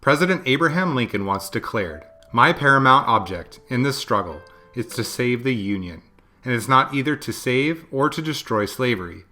President Abraham Lincoln once declared, "My paramount object in this struggle is to save the Union, and it's not either to save or to destroy slavery.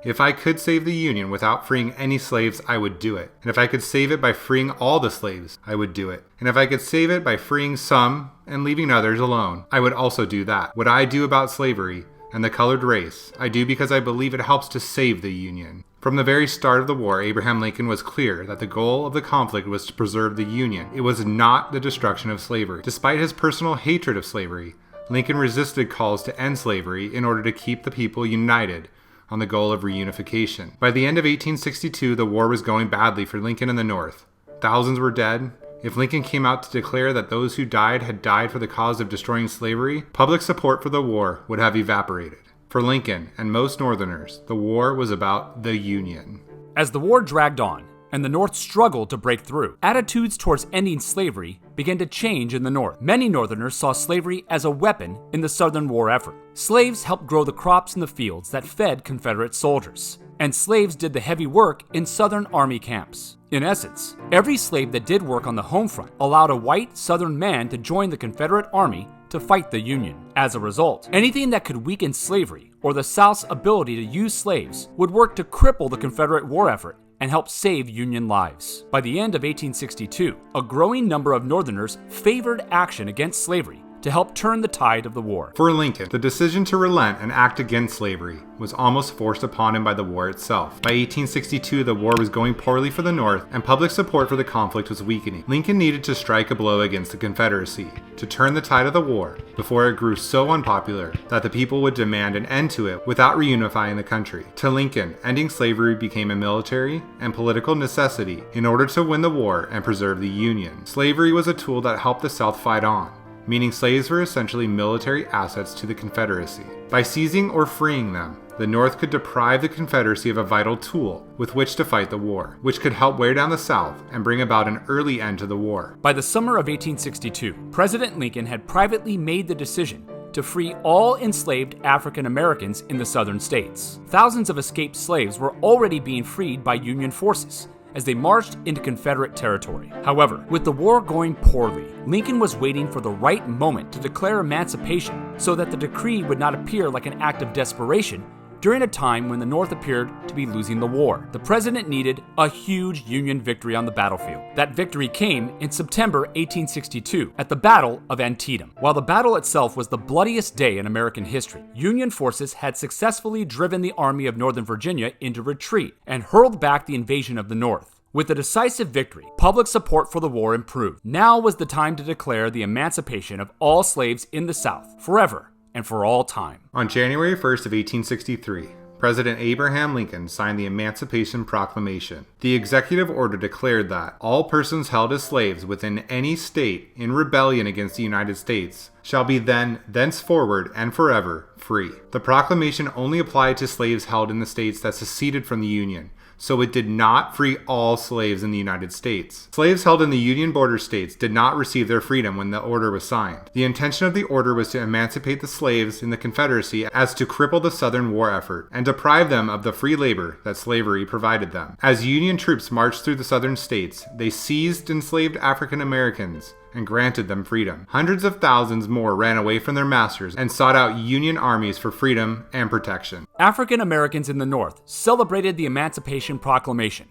If I could save the Union without freeing any slaves, I would do it. And if I could save it by freeing all the slaves, I would do it. And if I could save it by freeing some and leaving others alone, I would also do that. What I do about slavery and the colored race, I do because I believe it helps to save the Union." From the very start of the war, Abraham Lincoln was clear that the goal of the conflict was to preserve the Union. It was not the destruction of slavery. Despite his personal hatred of slavery, Lincoln resisted calls to end slavery in order to keep the people united on the goal of reunification. By the end of 1862, the war was going badly for Lincoln and the North. Thousands were dead. If Lincoln came out to declare that those who died had died for the cause of destroying slavery, public support for the war would have evaporated. For Lincoln and most Northerners, the war was about the Union. As the war dragged on, and the North struggled to break through, attitudes towards ending slavery began to change in the North. Many Northerners saw slavery as a weapon in the Southern war effort. Slaves helped grow the crops in the fields that fed Confederate soldiers, and slaves did the heavy work in Southern Army camps. In essence, every slave that did work on the home front allowed a white Southern man to join the Confederate Army to fight the Union. As a result, anything that could weaken slavery or the South's ability to use slaves would work to cripple the Confederate war effort and help save Union lives. By the end of 1862, a growing number of Northerners favored action against slavery to help turn the tide of the war. For Lincoln, the decision to relent and act against slavery was almost forced upon him by the war itself. By 1862, the war was going poorly for the North, and public support for the conflict was weakening. Lincoln needed to strike a blow against the Confederacy to turn the tide of the war before it grew so unpopular that the people would demand an end to it without reunifying the country. To Lincoln, ending slavery became a military and political necessity in order to win the war and preserve the Union. Slavery was a tool that helped the South fight on, meaning slaves were essentially military assets to the Confederacy. By seizing or freeing them, the North could deprive the Confederacy of a vital tool with which to fight the war, which could help wear down the South and bring about an early end to the war. By the summer of 1862, President Lincoln had privately made the decision to free all enslaved African Americans in the Southern states. Thousands of escaped slaves were already being freed by Union forces as they marched into Confederate territory. However, with the war going poorly, Lincoln was waiting for the right moment to declare emancipation so that the decree would not appear like an act of desperation during a time when the North appeared to be losing the war. The president needed a huge Union victory on the battlefield. That victory came in September 1862 at the Battle of Antietam. While the battle itself was the bloodiest day in American history, Union forces had successfully driven the Army of Northern Virginia into retreat and hurled back the invasion of the North. With the decisive victory, public support for the war improved. Now was the time to declare the emancipation of all slaves in the South, forever and for all time. On January 1st of 1863, President Abraham Lincoln signed the Emancipation Proclamation. The executive order declared that all persons held as slaves within any state in rebellion against the United States shall be thenceforward and forever free. The proclamation only applied to slaves held in the states that seceded from the Union, so it did not free all slaves in the United States. Slaves held in the Union border states did not receive their freedom when the order was signed. The intention of the order was to emancipate the slaves in the Confederacy as to cripple the Southern war effort and deprive them of the free labor that slavery provided them. As Union troops marched through the Southern states, they seized enslaved African Americans and granted them freedom. Hundreds of thousands more ran away from their masters and sought out Union armies for freedom and protection. African Americans in the North celebrated the Emancipation Proclamation,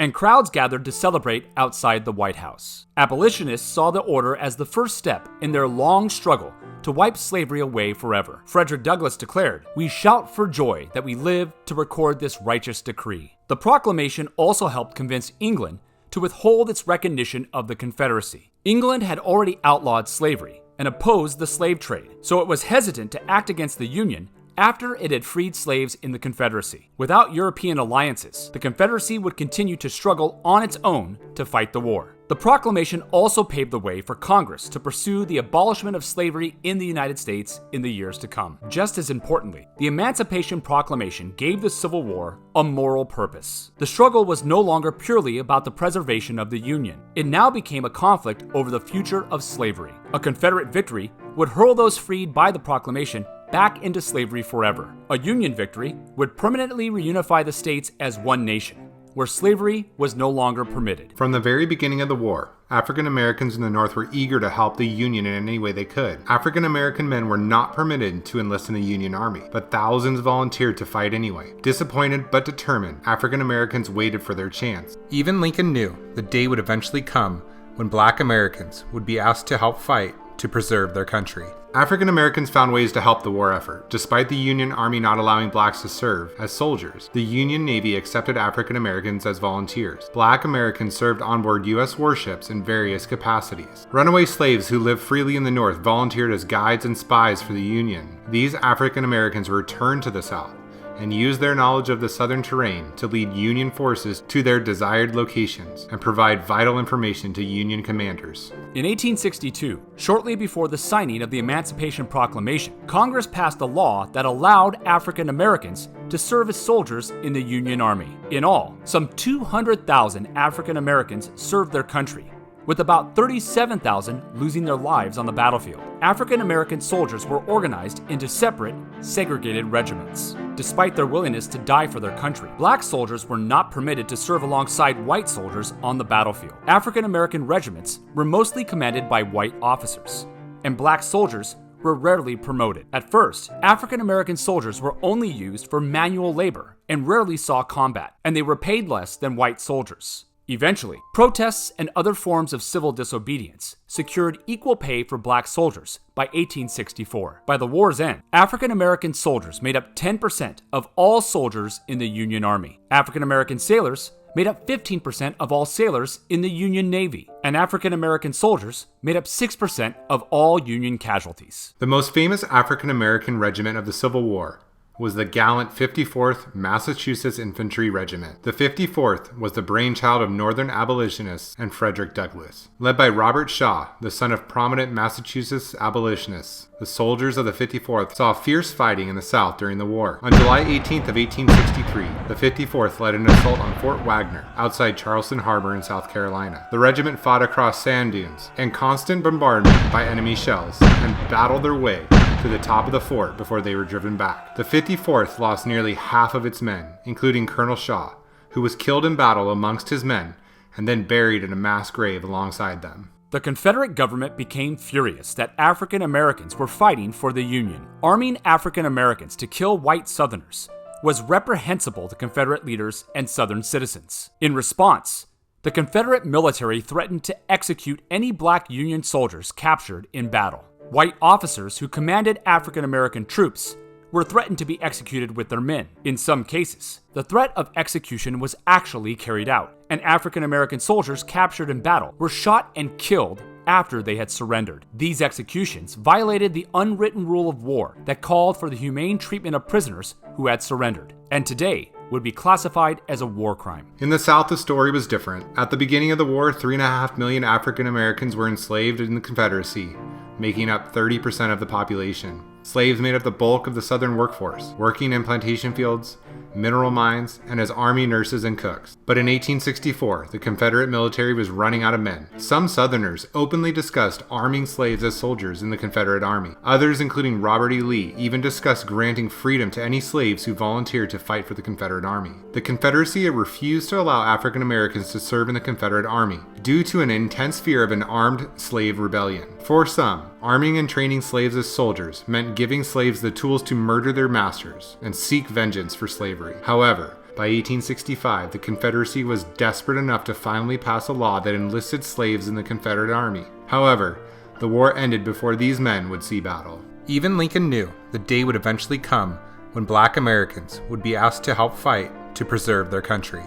and crowds gathered to celebrate outside the White House. Abolitionists saw the order as the first step in their long struggle to wipe slavery away forever. Frederick Douglass declared, "We shout for joy that we live to record this righteous decree." The proclamation also helped convince England to withhold its recognition of the Confederacy. England had already outlawed slavery and opposed the slave trade, so it was hesitant to act against the Union after it had freed slaves in the Confederacy. Without European alliances, the Confederacy would continue to struggle on its own to fight the war. The proclamation also paved the way for Congress to pursue the abolishment of slavery in the United States in the years to come. Just as importantly, the Emancipation Proclamation gave the Civil War a moral purpose. The struggle was no longer purely about the preservation of the Union. It now became a conflict over the future of slavery. A Confederate victory would hurl those freed by the proclamation back into slavery forever. A Union victory would permanently reunify the states as one nation, where slavery was no longer permitted. From the very beginning of the war, African Americans in the North were eager to help the Union in any way they could. African American men were not permitted to enlist in the Union Army, but thousands volunteered to fight anyway. Disappointed but determined, African Americans waited for their chance. Even Lincoln knew the day would eventually come when Black Americans would be asked to help fight to preserve their country. African Americans found ways to help the war effort. Despite the Union Army not allowing blacks to serve as soldiers, the Union Navy accepted African Americans as volunteers. Black Americans served on board U.S. warships in various capacities. Runaway slaves who lived freely in the North volunteered as guides and spies for the Union. These African Americans returned to the South and used their knowledge of the southern terrain to lead Union forces to their desired locations and provide vital information to Union commanders. In 1862, shortly before the signing of the Emancipation Proclamation, Congress passed a law that allowed African Americans to serve as soldiers in the Union Army. In all, some 200,000 African Americans served their country, with about 37,000 losing their lives on the battlefield. African American soldiers were organized into separate, segregated regiments. Despite their willingness to die for their country, black soldiers were not permitted to serve alongside white soldiers on the battlefield. African American regiments were mostly commanded by white officers, and black soldiers were rarely promoted. At first, African American soldiers were only used for manual labor and rarely saw combat, and they were paid less than white soldiers. Eventually, protests and other forms of civil disobedience secured equal pay for black soldiers by 1864. By the war's end, African American soldiers made up 10% of all soldiers in the Union Army. African American sailors made up 15% of all sailors in the Union Navy, and African American soldiers made up 6% of all Union casualties. The most famous African American regiment of the Civil War was the gallant 54th Massachusetts Infantry Regiment. The 54th was the brainchild of Northern abolitionists and Frederick Douglass. Led by Robert Shaw, the son of prominent Massachusetts abolitionists, the soldiers of the 54th saw fierce fighting in the South during the war. On July 18th of 1863, the 54th led an assault on Fort Wagner, outside Charleston Harbor in South Carolina. The regiment fought across sand dunes and constant bombardment by enemy shells and battled their way to the top of the fort before they were driven back. The 54th lost nearly half of its men, including Colonel Shaw, who was killed in battle amongst his men and then buried in a mass grave alongside them. The Confederate government became furious that African Americans were fighting for the Union. Arming African Americans to kill white Southerners was reprehensible to Confederate leaders and Southern citizens. In response, the Confederate military threatened to execute any black Union soldiers captured in battle. White officers who commanded African American troops were threatened to be executed with their men. In some cases, the threat of execution was actually carried out, and African American soldiers captured in battle were shot and killed after they had surrendered. These executions violated the unwritten rule of war that called for the humane treatment of prisoners who had surrendered, and today would be classified as a war crime. In the South, the story was different. At the beginning of the war, 3.5 million African Americans were enslaved in the Confederacy, making up 30% of the population. Slaves made up the bulk of the Southern workforce, working in plantation fields, mineral mines, and as army nurses and cooks. But in 1864, the Confederate military was running out of men. Some Southerners openly discussed arming slaves as soldiers in the Confederate Army. Others, including Robert E. Lee, even discussed granting freedom to any slaves who volunteered to fight for the Confederate Army. The Confederacy refused to allow African Americans to serve in the Confederate Army due to an intense fear of an armed slave rebellion. For some, arming and training slaves as soldiers meant giving slaves the tools to murder their masters and seek vengeance for slavery. However, by 1865, the Confederacy was desperate enough to finally pass a law that enlisted slaves in the Confederate Army. However, the war ended before these men would see battle. Even Lincoln knew the day would eventually come when Black Americans would be asked to help fight to preserve their country.